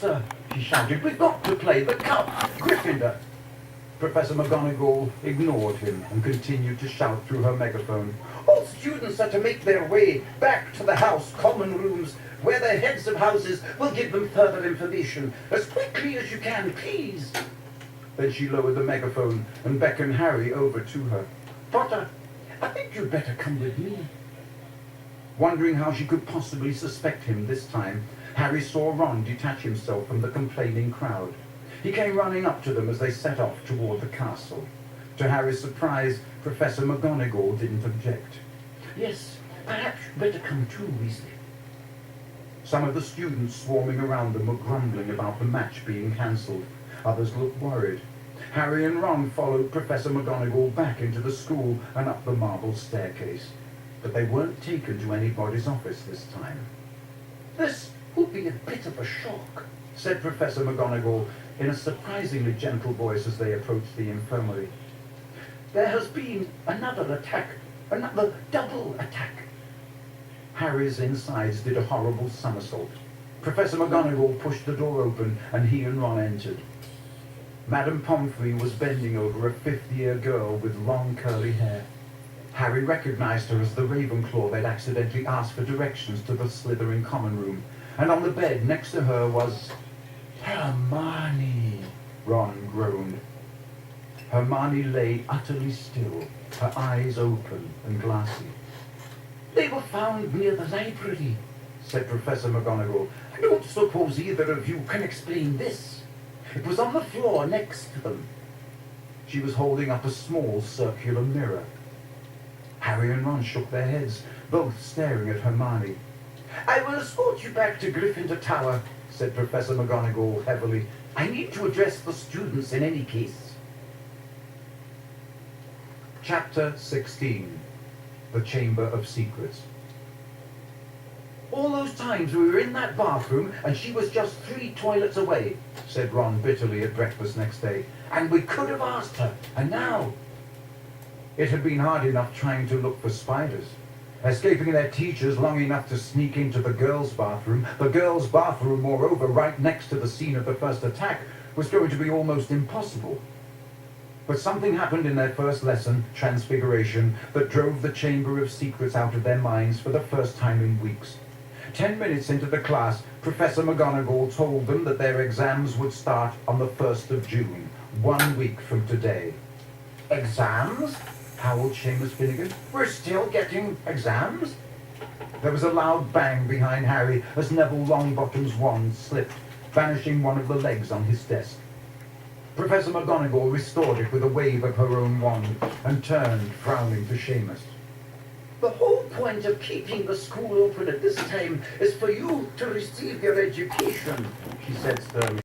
Potter, she shouted. We've got to play the cup. Gryffindor. Professor McGonagall ignored him and continued to shout through her megaphone. All students are to make their way back to the house common rooms, where the heads of houses will give them further information. As quickly as you can, please. Then she lowered the megaphone and beckoned Harry over to her. Potter, I think you'd better come with me. Wondering how she could possibly suspect him this time, Harry saw Ron detach himself from the complaining crowd. He came running up to them as they set off toward the castle. To Harry's surprise, Professor McGonagall didn't object. Yes, perhaps you'd better come too, Weasley. Some of the students swarming around them were grumbling about the match being cancelled. Others looked worried. Harry and Ron followed Professor McGonagall back into the school and up the marble staircase. But they weren't taken to anybody's office this time. This will be a bit of a shock, said Professor McGonagall in a surprisingly gentle voice as they approached the infirmary. There has been another attack, another double attack. Harry's insides did a horrible somersault. Professor McGonagall pushed the door open and he and Ron entered. Madame Pomfrey was bending over a fifth-year girl with long curly hair. Harry recognized her as the Ravenclaw they'd accidentally asked for directions to the Slytherin common room, and on the bed next to her was... Hermione, Ron groaned. Hermione lay utterly still, her eyes open and glassy. They were found near the library, said Professor McGonagall. I don't suppose either of you can explain this. It was on the floor next to them. She was holding up a small circular mirror. Harry and Ron shook their heads, both staring at Hermione. I will escort you back to Gryffindor Tower, said Professor McGonagall heavily. I need to address the students in any case. Chapter 16. The Chamber of Secrets. All those times we were in that bathroom and she was just 3 toilets away, said Ron bitterly at breakfast next day. And we could have asked her, and now... It had been hard enough trying to look for spiders. Escaping their teachers long enough to sneak into the girls' bathroom, moreover, right next to the scene of the first attack, was going to be almost impossible. But something happened in their first lesson, Transfiguration, that drove the Chamber of Secrets out of their minds for the first time in weeks. 10 minutes into the class, Professor McGonagall told them that their exams would start on the 1st of June, 1 week from today. Exams? Howled Seamus Finnegan. We're still getting exams? There was a loud bang behind Harry as Neville Longbottom's wand slipped, vanishing one of the legs on his desk. Professor McGonagall restored it with a wave of her own wand and turned, frowning, to Seamus. The whole point of keeping the school open at this time is for you to receive your education, she said sternly.